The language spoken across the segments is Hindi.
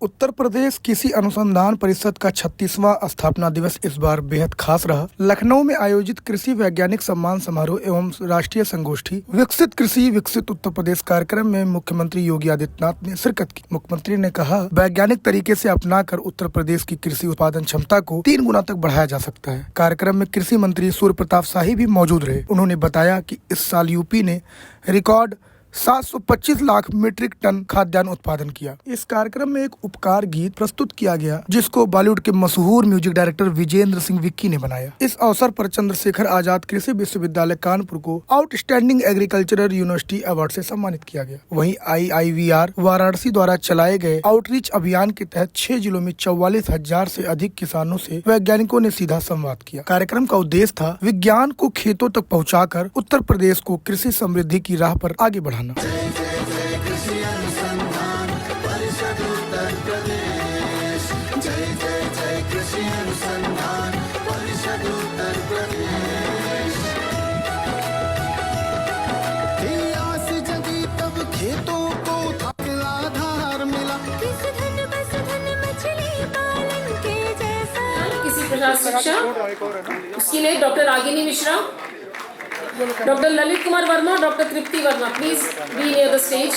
उत्तर प्रदेश कृषि अनुसंधान परिषद का 36वां स्थापना दिवस इस बार बेहद खास रहा। लखनऊ में आयोजित कृषि वैज्ञानिक सम्मान समारोह एवं राष्ट्रीय संगोष्ठी विकसित कृषि विकसित उत्तर प्रदेश कार्यक्रम में मुख्यमंत्री योगी आदित्यनाथ ने शिरकत की। मुख्यमंत्री ने कहा, वैज्ञानिक तरीके से अपनाकर उत्तर प्रदेश की कृषि उत्पादन क्षमता को 3 गुना तक बढ़ाया जा सकता है। कार्यक्रम में कृषि मंत्री सूर्य प्रताप शाही भी मौजूद रहे। उन्होंने बताया कि इस साल यूपी ने रिकॉर्ड 725 लाख मीट्रिक टन खाद्यान्न उत्पादन किया। इस कार्यक्रम में एक उपकार गीत प्रस्तुत किया गया, जिसको बॉलीवुड के मशहूर म्यूजिक डायरेक्टर विजेंद्र सिंह विक्की ने बनाया। इस अवसर पर चंद्रशेखर आजाद कृषि विश्वविद्यालय कानपुर को आउटस्टैंडिंग एग्रीकल्चरल यूनिवर्सिटी अवार्ड से सम्मानित किया गया। वहीं IIVR वाराणसी द्वारा चलाए गए आउटरीच अभियान के तहत 6 जिलों में 44,000 से अधिक किसानों से वैज्ञानिकों ने सीधा संवाद किया। कार्यक्रम का उद्देश्य था विज्ञान को खेतों तक पहुँचाकर उत्तर प्रदेश को कृषि समृद्धि की राह पर आगे बढ़ाना। जय जय जय कृषि अनुसंधान परिषद उत्तर प्रदेश। जय जय जय कृषि अनुसंधान परिषद उत्तर प्रदेश। आस जगी तब खेतों को अगला आधार मिला। किस धन बस धन मछली पालन के जैसा। किसी प्रकार शिक्षा उसके लिए doctor Ragini Mishra, doctor Lalit Kumar Verma, doctor Tripti Verma, please be near the stage.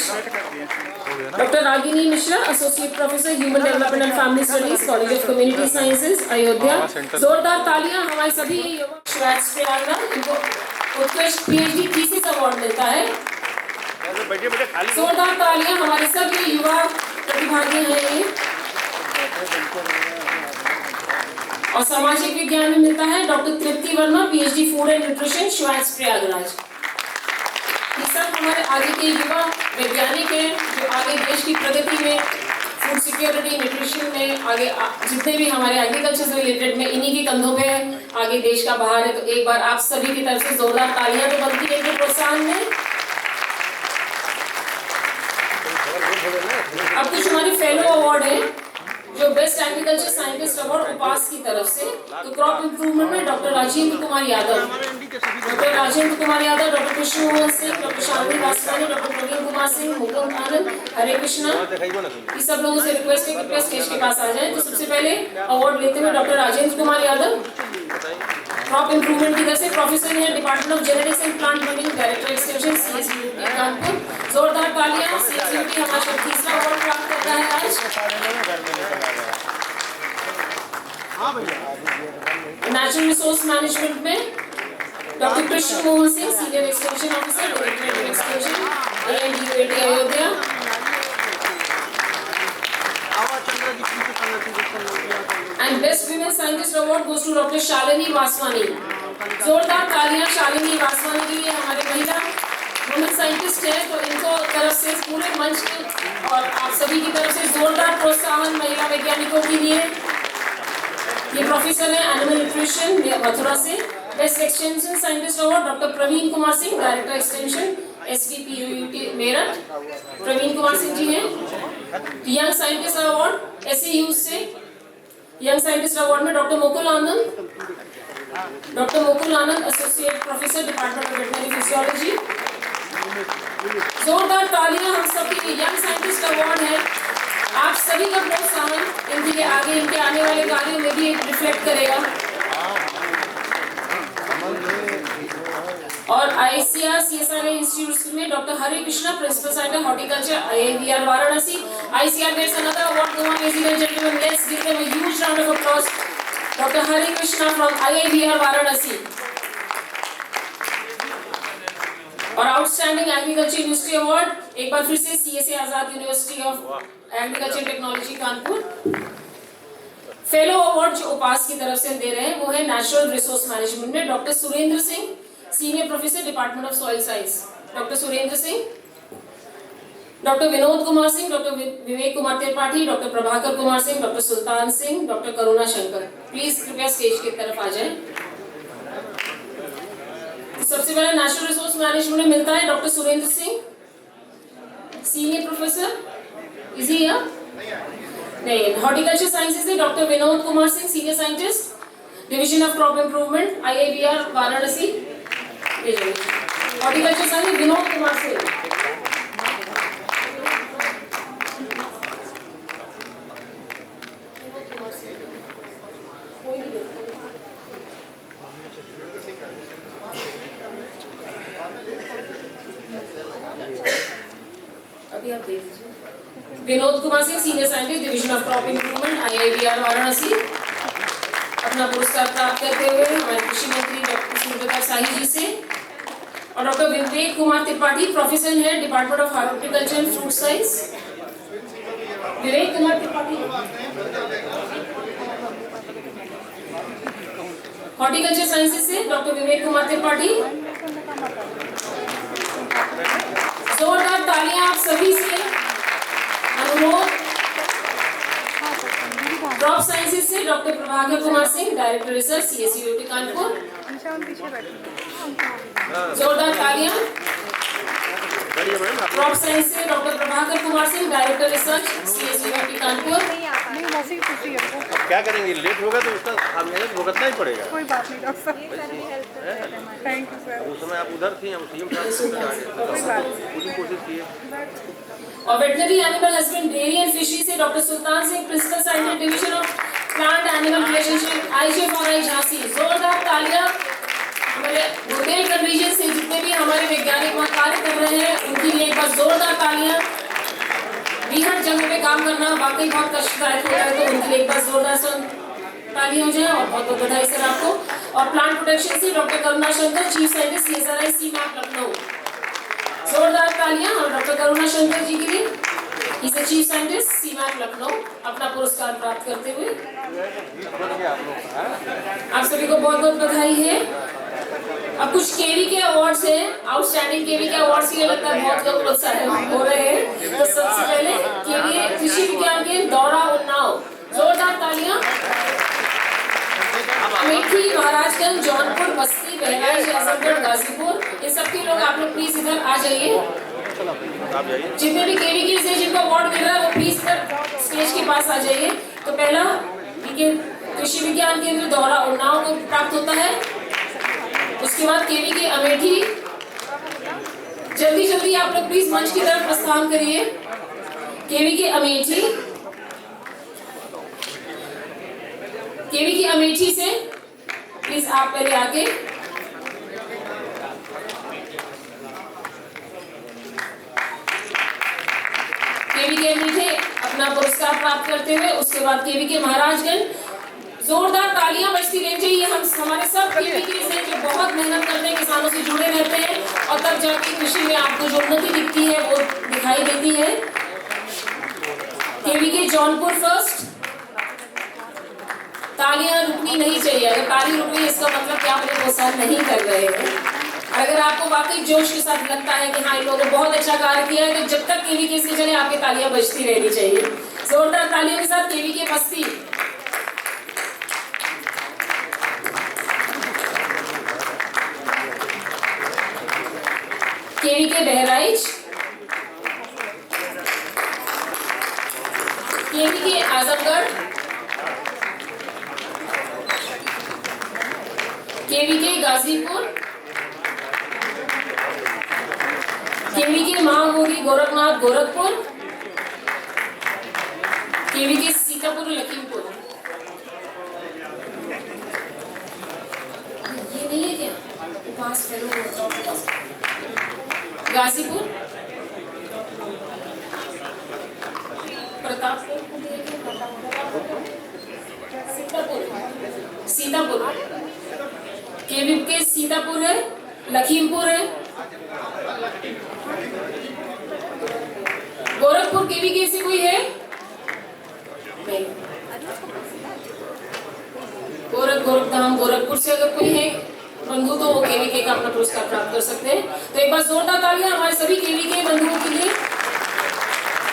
Doctor Ragini Mishra, associate professor human development and family studies, college of community sciences, Ayodhya. जोरदार तालियां हमारे सभी युवक प्रयागराज, इनको उत्कृष्ट PhD थीसिस अवार्ड मिलता है। जोरदार तालियां हमारे सभी युवा प्रतिभागी हैं ये। और सामाजिक विज्ञान में मिलता है doctor Tripti Verma, PhD food and nutrition, श्वास प्रयागराज। ये सब हमारे आगे के युवा वैज्ञानिक हैं जो आगे देश की प्रगति में, फूड सिक्योरिटी, न्यूट्रिशन में आगे जितने भी हमारे एग्रीकल्चर से रिलेटेड में इन्हीं के कंधों पे आगे देश का बाहर है। तो एक बार आप सभी की तरफ से जोरदार तालियां तो बनती है इनके प्रोत्साहन में। अब कुछ हमारी फेलो अवार्ड है, जो बेस्ट एग्रीकल्चर साइंटिस्ट अवार्ड उपास की तरफ से। तो क्रॉप इंप्रूवमेंट में doctor Rajendra Kumar Yadav, doctor Krishna Mohan Singh, doctor Shalini Vaswani, doctor Praveen Kumar Singh, Mukund Anand, Hare Krishna. ये सब लोगों से रिक्वेस्ट है कि स्टेज के पास आ जाए। तो सबसे पहले अवार्ड लेते हुए doctor Rajendra Kumar Yadav, crop improvement की तरफ से, प्रोफेसर है department of genetics and plant breeding, director extension CSUT Kanpur. जोरदार तालियां। CSUT हमारा 30वां अवार्ड प्राप्त करता है आज। नेचुरल रिसोर्स मैनेजमेंट में doctor Krishna Mohan Singh, senior extension officer, director extension, ANDUAT Ayodhya. And best women scientist award goes to doctor Shalini Vaswani. जोरदार तालियां शालिनी वासवानी के लिए। हमारे महिला वुमेन साइंटिस्ट है, तो इनको तरफ से पूरे मंच के और आप सभी की तरफ से जोरदार प्रोत्साहन महिला वैज्ञानिकों के लिए। ये प्रोफेसर है एनिमल न्यूट्रिशन मथुरा से। Best extension scientist award doctor Praveen Kumar Singh, director extension SVPUT Meerut. Praveen Kumar Singh ji हैं। यंग साइंटिस्ट अवार्ड SAU से यंग साइंटिस्ट अवार्ड में doctor Mukul Anand, associate professor, department of veterinary physiology. जोरदार तालियां हम सभी के यंग साइंटिस्ट अवार्ड है। आप सभी का प्रोत्साहन इनके आगे, इनके आने वाले कार्यों में भी रिफ्लेक्ट करेगा। और ICR CSR इंस्टीट्यूट में doctor Hare Krishna, principal scientist horticulture, IIVR Varanasi. ICR gets another award. Come on, ladies and gentlemen, let's give them a huge round of applause. Dr. Hare Krishna from IIVR Varanasi. और आउटस्टैंडिंग एग्रीकल्चर यूनिवर्सिटी अवार्ड एक बार फिर से CSA Azad university of agriculture technology Kanpur. Fellow award जो उपास की तरफ से दे रहे हैं वो है नेचुरल रिसोर्स मैनेजमेंट में doctor Surendra Singh, senior professor, department of soil science. Doctor Surendra Singh, doctor Vinod Kumar Singh, doctor Vivek Kumar Tripathi, doctor Prabhakar Kumar Singh, doctor Sultan Singh, doctor Karuna Shankar. Please कृपया स्टेज की तरफ आ जाएं। सबसे पहले नेचुरल रिसोर्स मैनेजमेंट में मिलता है doctor Surendra Singh, senior professor. Is he here? नहीं। हॉर्टिकल्चर साइंसेज से doctor Vinod Kumar Singh, senior scientist, division of crop improvement, IIVR Varanasi. Horticulture science Vinod Kumar Singh. आप दे दीजिए। Vinod Kumar Singh, senior scientist, division of crop improvement, IIBR Varanasi, अपना पुरस्कार प्राप्त करते हुए हमारे कृषि मंत्री डॉक्टर सुब्रता साही जी से, और डॉक्टर विवेक कुमार त्रिपाठी, प्रोफेसर है department of horticulture and fruit science. Vivek Kumar Tripathi, horticulture sciences से डॉक्टर विवेक कुमार त्रिपाठी। जोरदार तालियां आप सभी से। अनुरोध क्रॉप साइंसेज से doctor Prabhakar Kumar Singh, director research, CSUT Kanpur. जोरदार तालियां। क्रॉप साइंस से doctor Prabhakar Kumar Singh, director research, CSUT Kanpur. क्या करेंगे, लेट होगा तो उसका हमें भुगतना ही पड़ेगा। कोई बात नहीं डॉक्टर साहब, थैंक यू सर। उस समय आप उधर थी, हम CM साहब कोई बात पूरी कोशिश किए। और veterinary animal husband, dairy and fishery से doctor Sultan Singh, principal science division of plant animal relationship, IGFRI Jhansi. जोरदार तालियां। हमारे बुंदेलखंड रीजन से जितने भी हमारे वैज्ञानिक वहाँ कार्य कर रहे हैं उनके लिए एक बार जोरदार तालियां। बीहड़ जगह पे काम करना वाकई बहुत कष्टदायक होता है, तो उनके लिए एक बार जोरदार तालियां हो जाए, और बहुत बहुत बधाई सर आपको। और प्लांट प्रोटेक्शन से doctor Karuna Shankar, chief scientist, CSRI CMAP Lucknow. जोरदार तालियां और डॉक्टर करुणा शंकर जी के लिए, इसे चीफ साइंटिस्ट, CMAP लखनऊ, अपना पुरस्कार प्राप्त करते हुए। आप सभी को बहुत बहुत बधाई है। अब कुछ केवी के अवार्ड्स हैं, आउटस्टैंडिंग केवी के अवार्ड्स के लिए लगता है बहुत लोग प्रोत्साहित हो रहे हैं। तो सबसे पहले केवी कृषि विज्ञान के दौरा उन्नाव, जोरदार तालियां। अमेठी, महाराजगंज, जौनपुर, बस्ती, बहराइच, आजमगढ़, गाजीपुर, ये सबके लोग आप लोग प्लीज इधर आ जाइए। जितने भी केवी के से जिनको अवार्ड मिल रहा है वो प्लीज इधर स्टेज के पास आ जाइए। तो पहला कृषि विज्ञान केंद्र दौरा उन्नाव को प्राप्त होता है। उसके बाद केवी के अमेठी, जल्दी जल्दी आप लोग प्लीज मंच की तरफ प्रस्थान करिए। केवी के अमेठी, केवी की अमेठी से प्लीज आप पहले आके केवी के अमेठी अपना पुरस्कार प्राप्त करते हुए, उसके बाद केवी के महाराजगंज। जोरदार तालियां बजती रहनी चाहिए। हम हमारे सब केवी के जो बहुत मेहनत करते हैं, किसानों से जुड़े रहते हैं, और तब जाके कृषि में आपको जो उन्नति दिखती है वो दिखाई देती है। केवी के जौनपुर फर्स्ट, तालियां रुकनी नहीं चाहिए। अगर ताली रुक गई इसका मतलब कि आप उन्हें प्रोत्साहन नहीं कर रहे हैं। अगर आपको वाकई जोश के साथ लगता है कि हाँ इन लोगों ने बहुत अच्छा कार्य किया है, तो जब तक केवी के से चले आपकी तालियां बजती रहनी चाहिए। जोरदार तालियों के साथ केवी के बस्ती, केवी के बहराइच, केवी के आजमगढ़, केवी के गाजीपुर, केवी के महामोगी गोरखनाथ गोरखपुर, केवी के सीतापुर लखीमपुर। ये नहीं है क्या पास गाजीपुर, प्रतापपुर, सीतापुर, केवी के सीतापुर है, लखीमपुर है, गोरखपुर केवी के से कोई है नहीं। गोरखधाम गोरखपुर से अगर कोई है बंधु तो वो केवी के का अपना पुरस्कार प्राप्त कर सकते हैं। तो एक बार जोरदार तालियां हमारे सभी केवी के बंधुओं के लिए।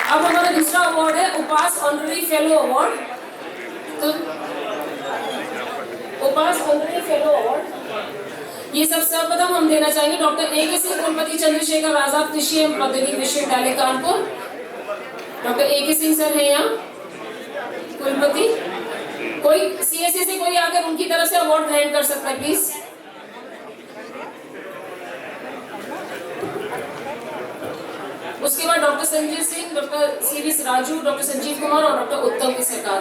अब हमारा दूसरा अवार्ड है उपास ऑनररी फेलो अवार्ड। तो उपास ऑनररी फेलो अवार्ड ये सब सर्वप्रथम हम देना चाहेंगे डॉक्टर A.K. सिंह, कुलपति चंद्रशेखर आजाद कृषि एवं प्रौद्योगिकी विश्वविद्यालय Kanpur. Doctor A.K. Singh sir है यहाँ कुलपति। कोई CSA से कोई आकर उनकी तरफ से अवार्ड ग्रहण कर सकता है प्लीज। उसके बाद doctor Sanjay Singh, doctor C.V. Raju, doctor Sanjeev Kumar और डॉक्टर उत्तम की सरकार।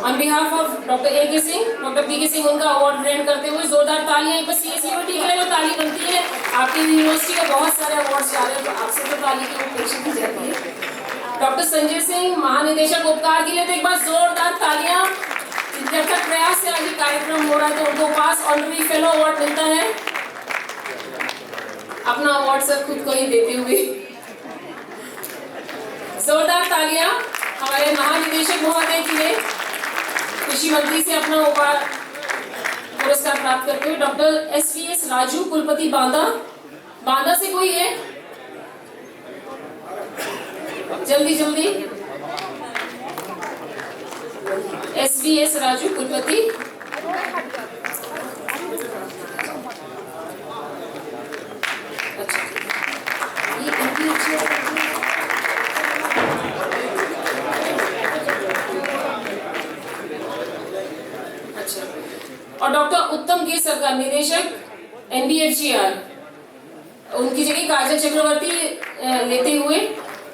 On behalf of doctor A.K. Singh, doctor B.K. Singh उनका अवार्ड ग्रहण करते हुए जोरदार तालियां एक बार CSUT के लिए जो ताली बनती है आपकी यूनिवर्सिटी को बहुत सारे अवार्ड्स जा रहे हैं, तो आपसे तो ताली की अपेक्षा की जाती है। डॉक्टर संजय सिंह महानिदेशक उपकार के लिए तो एक बार जोरदार तालियां। जिनके अथक प्रयास से आज ये कार्यक्रम हो रहा है, तो उनको पास ऑनररी फेलो अवार्ड मिलता है। अपना अवार्ड सर खुद को ही देते हुए जोरदार तालियां हमारे महानिदेशक महोदय के लिए, कृषि मंत्री से अपना पुरस्कार प्राप्त करते हुए। डॉक्टर SVS राजू कुलपति बांदा से कोई है? जल्दी SVS राजू कुलपति। अच्छा, ये इनकी अच्छा। और डॉक्टर उत्तम के सरकार निदेशक NBFGR, उनकी जगह काजल चक्रवर्ती लेते हुए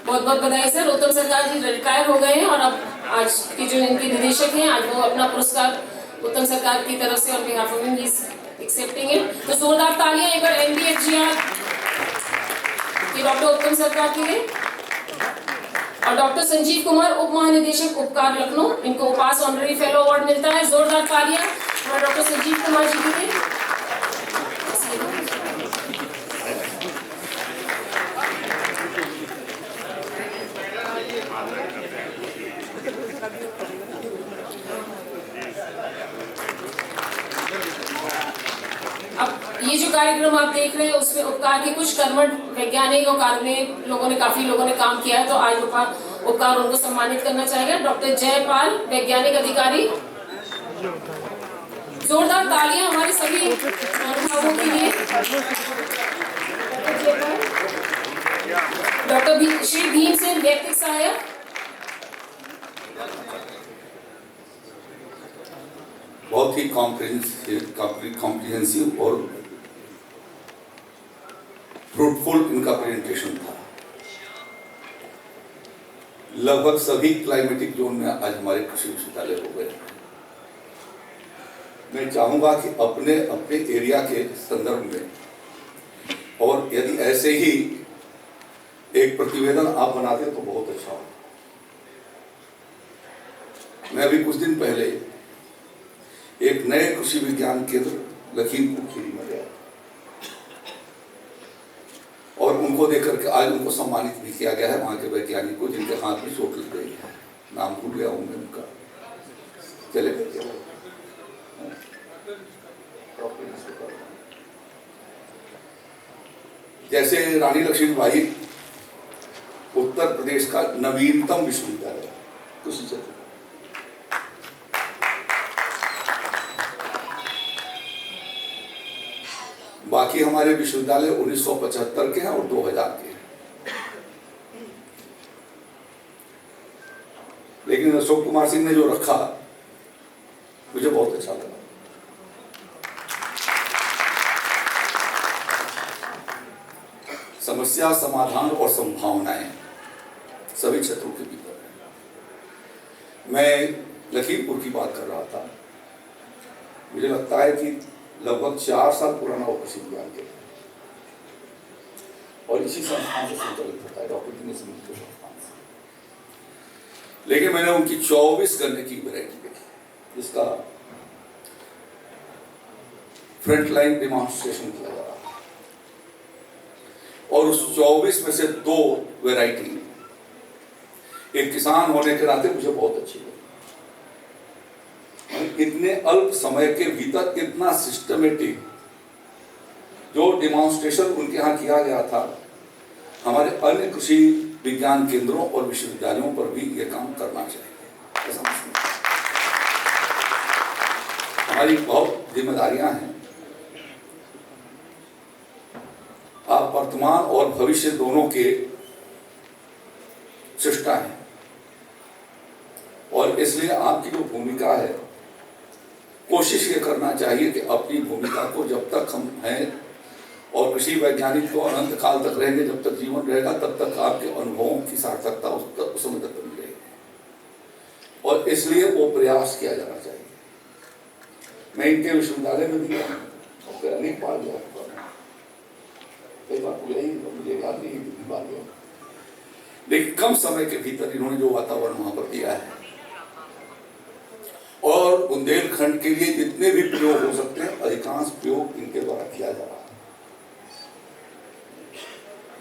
बहुत बहुत बधाई सर। उत्तम सरकार जी रिटायर हो गए हैं और अब आज के जो इनके निदेशक हैं, आज वो अपना पुरस्कार उत्तम सरकार की तरफ से on behalf of he is accepting it. तो जोरदार तालियां एक बार NBFGR के डॉक्टर उत्तम सरकार के लिए। और डॉक्टर संजीव कुमार उप महानिदेशक उपकार लखनऊ, इनको पास ऑनररी फेलो अवार्ड मिलता है। जोरदार तालियां और डॉक्टर संजीव कुमार जी के लिए। अब ये जो कार्यक्रम आप देख रहे हैं, उसमें उपकार के कुछ कर्मठ वैज्ञानिक और कार्मिक काफी लोगों ने काम किया है, तो आज उपकार उनको सम्मानित करना चाहिए। डॉक्टर जयपाल वैज्ञानिक अधिकारी, जोरदार तालियां हमारे सभी अनुभवों के लिए। डॉक्टर श्री भीमसेन व्यक्तिक सहायक, बहुत ही कॉम्प्रिहेंसिव और फ्रूटफुल इनका प्रेजेंटेशन था। लगभग सभी क्लाइमेटिक जोन में आज हमारे कृषि विश्वविद्यालय हो गए। मैं चाहूंगा कि अपने अपने एरिया के संदर्भ में, और यदि ऐसे ही एक प्रतिवेदन आप बनाते तो बहुत अच्छा हो। मैं अभी कुछ दिन पहले एक नए कृषि विज्ञान केंद्र लखीमपुर खीरी में गया और उनको देखकर के आज उनको सम्मानित भी किया गया है। वहां के वैज्ञानिक को जिनके हाथ में चोट लग गई है, नाम भूल गया हूं मैं उनका, चले गए। जैसे रानी लक्ष्मीबाई उत्तर प्रदेश का नवीनतम विश्वविद्यालय कृषि क्षेत्र, बाकी हमारे विश्वविद्यालय 1975 के हैं और 2000 के हैं। लेकिन अशोक कुमार सिंह ने जो रखा मुझे बहुत अच्छा लगा। समस्या, समाधान और संभावनाएं सभी क्षेत्रों के भीतर है। मैं लखीमपुर की बात कर रहा था, मुझे लगता है कि लगभग 4 साल पुराना वो कृषि विज्ञान के और इसी संस्थान से संचालित होता है, डॉक्टर दिनेश मिश्र के संस्थान से। लेकिन मैंने उनकी 24 गन्ने की वैरायटी देखी, जिसका फ्रंट लाइन डेमोन्स्ट्रेशन किया जा रहा है, और उस 24 में से 2 वैरायटी एक किसान होने के नाते मुझे बहुत अच्छी लगी। इतने अल्प समय के भीतर इतना सिस्टमेटिक जो डेमोन्स्ट्रेशन उनके यहाँ किया गया था, हमारे अन्य कृषि विज्ञान केंद्रों और विश्वविद्यालयों पर भी ये काम करना चाहिए। ऐसा हमारी बहुत जिम्मेदारियां हैं। आप वर्तमान और भविष्य दोनों के सृष्टा हैं, और इसलिए आपकी जो भूमिका है, कोशिश ये करना चाहिए कि अपनी भूमिका को जब तक हम हैं, और कृषि वैज्ञानिक तो अनंत काल तक रहेंगे, जब तक जीवन रहेगा तब तक आपके अनुभवों की सार्थकता उस समय तक बनी रहेगी, और इसलिए वो प्रयास किया जाना चाहिए। मैं इनके विश्वविद्यालय में भी अनेक बार गया, कई बार तो यही मुझे याद नहीं कितनी बार हुआ, लेकिन कम समय के भीतर इन्होंने जो वातावरण वहां पर दिया है और बुंदेलखंड के लिए जितने भी प्रयोग हो सकते हैं अधिकांश प्रयोग इनके द्वारा किया जा रहा है।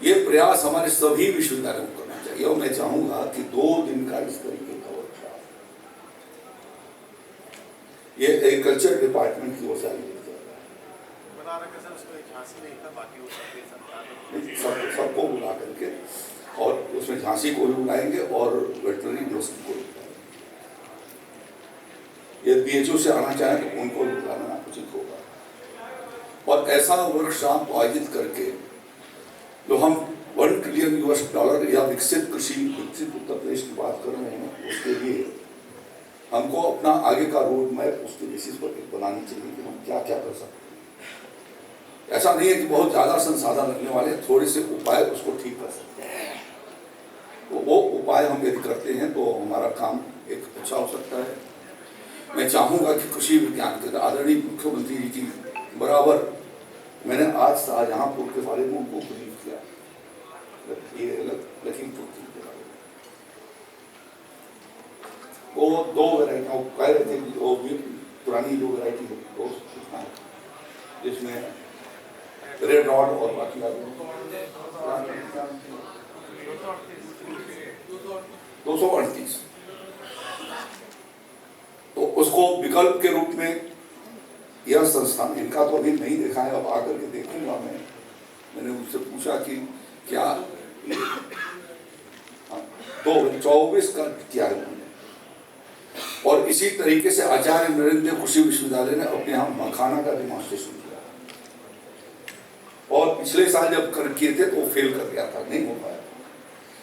ये प्रयास हमारे सभी विश्वविद्यालयों को करना चाहिए और मैं चाहूंगा कि 2 दिन का इस तरीके का वर्कशॉप ये एग्रीकल्चर डिपार्टमेंट की ओर से आयोजित किया जा रहा है। सबको बुला करके और उसमें झांसी को भी बुलाएंगे और वेटरनरी यूनिवर्सिटी को भी बुलाएंगे। ये BHO से आना चाहे तो उनको भी बुलाना उचित होगा और ऐसा वर्कशॉप आयोजित करके जो हम $1 ट्रिलियन या विकसित कृषि विकसित उत्तर प्रदेश की बात कर रहे हैं, उसके लिए हमको अपना आगे का रोड मैप उसके बेसिस पर बनानी चाहिए कि हम क्या क्या कर सकते हैं। ऐसा नहीं है कि बहुत ज्यादा संसाधन लगने वाले, थोड़े से उपाय उसको ठीक कर सकते हैं। तो वो उपाय हम यदि करते हैं तो हमारा काम एक अच्छा हो सकता है। मैं चाहूंगा कि कृषि विज्ञान के आदरणीय मुख्यमंत्री जी की बराबर मैंने आज शाहजहांपुर के बारे में उनको ब्रीफ किया, ये लखीमपुर की वो 2 वैरायटी कह रहे थे, वो पुरानी जो वैरायटी है जिसमें रेड रॉड और बाकी 238 तो उसको विकल्प के रूप में यह संस्थान, इनका तो अभी नहीं देखा है, अब आकर के देखूंगा मैंने उनसे पूछा कि क्या 24 का किया है उन्होंने। और इसी तरीके से आचार्य नरेंद्र देव कृषि विश्वविद्यालय ने अपने यहाँ मखाना का डेमोन्स्ट्रेशन किया और पिछले साल जब किए थे तो वो फेल कर गया था, नहीं हो पाया।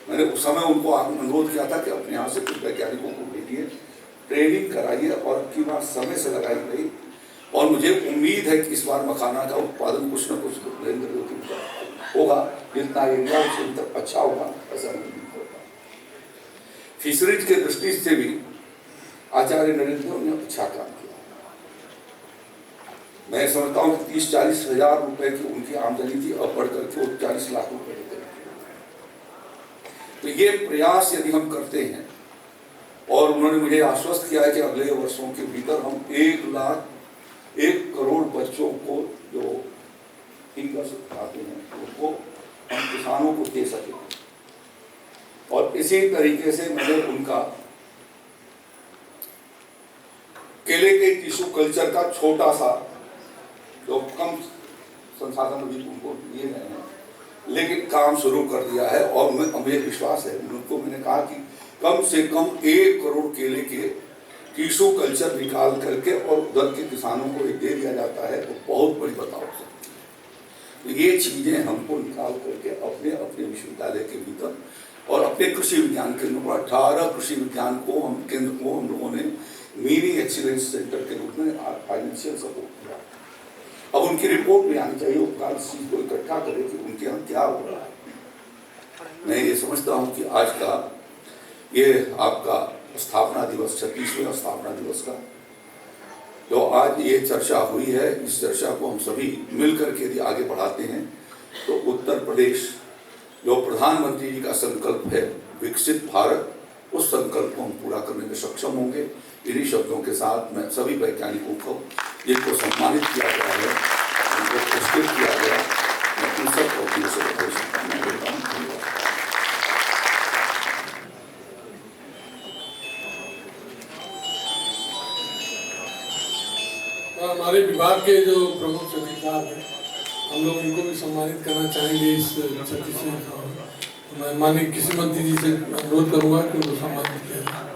मैंने उस समय उनको अनुरोध किया था कि अपने यहाँ से कुछ वैज्ञानिकों को भेजिए, ट्रेनिंग कराइए और की बार समय से लगाई गई और मुझे उम्मीद है कि इस बार मखाना का उत्पादन कुछ न कुछ नरेंद्र देव होगा, जितना एरिया उससे अच्छा होगा ऐसा नहीं होगा। फिशरीज के दृष्टि से भी आचार्य नरेंद्र देव ने अच्छा काम किया। मैं समझता हूँ कि 30-40 हजार रुपए की उनकी आमदनी थी, अब बढ़ करके वो 40 लाख रुपए की। तो ये प्रयास यदि हम करते हैं और उन्होंने मुझे आश्वस्त किया है कि अगले वर्षों के भीतर हम 1 करोड़ बच्चों को जो फिंगर्स खाते हैं उनको हम किसानों को दे सकें। और इसी तरीके से मैंने उनका केले के टिश्यू कल्चर का छोटा सा जो कम संसाधन भी उनको दिए गए हैं लेकिन काम शुरू कर दिया है और मुझे विश्वास है, उनको मैंने कहा कि कम से कम 1 करोड़ केले के टिश्यू कल्चर निकाल करके और उधर के किसानों को दे दिया जाता है तो बहुत बड़ी बताओ सकती है। तो ये चीजें हमको निकाल करके अपने अपने विश्वविद्यालय के भीतर और अपने कृषि विज्ञान केंद्र को 18 कृषि विज्ञान को हम लोगों ने मिनी एक्सीलेंस सेंटर के रूप में फाइनेंशियल सपोर्ट किया। अब उनकी रिपोर्ट भी आनी चाहिए, उपकार इस चीज को इकट्ठा करें कि उनके यहाँ क्या हो रहा है। मैं ये समझता हूँ कि आज का ये आपका स्थापना दिवस 36वें स्थापना दिवस का जो आज ये चर्चा हुई है, इस चर्चा को हम सभी मिलकर के यदि आगे बढ़ाते हैं तो उत्तर प्रदेश जो प्रधानमंत्री जी का संकल्प है विकसित भारत, उस संकल्प को हम पूरा करने में सक्षम होंगे। इन्हीं शब्दों के साथ मैं सभी वैज्ञानिकों को जिनको सम्मानित किया गया है, उनको पुरस्कृत किया गया, मैं उन सबको अपनी ओर से शुभकामनाएं देता हूं। धन्यवाद। हमारे विभाग के जो प्रमुख सचिव साहब हैं, हम लोग इनको भी सम्मानित करना चाहेंगे इस 36वें। मैं माननीय कृषि मंत्री जी से अनुरोध करूंगा कि उनको सम्मानित किया जाए।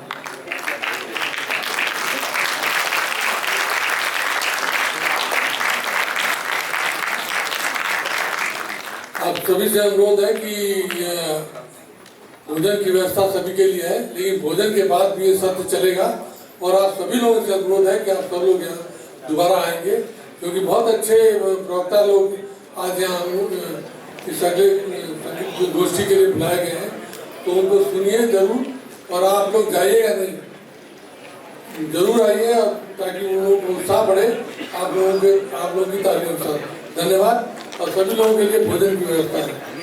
आप सभी से अनुरोध है कि भोजन की व्यवस्था सभी के लिए है, लेकिन भोजन के बाद भी ये सत्र चलेगा और आप सभी लोगों से अनुरोध है कि आप सब लोग यहाँ दोबारा आएंगे क्योंकि बहुत अच्छे प्रवक्ता लोग आज यहाँ इस संगीत गोष्ठी के लिए बुलाए गए हैं, तो उनको सुनिए जरूर और आप लोग जाइएगा नहीं, जरूर आइए ताकि उन लोगों को उत्साह बढ़े। आप लोगों की तारीफ। धन्यवाद। और सभी लोगों के लिए भोजन की व्यवस्था है।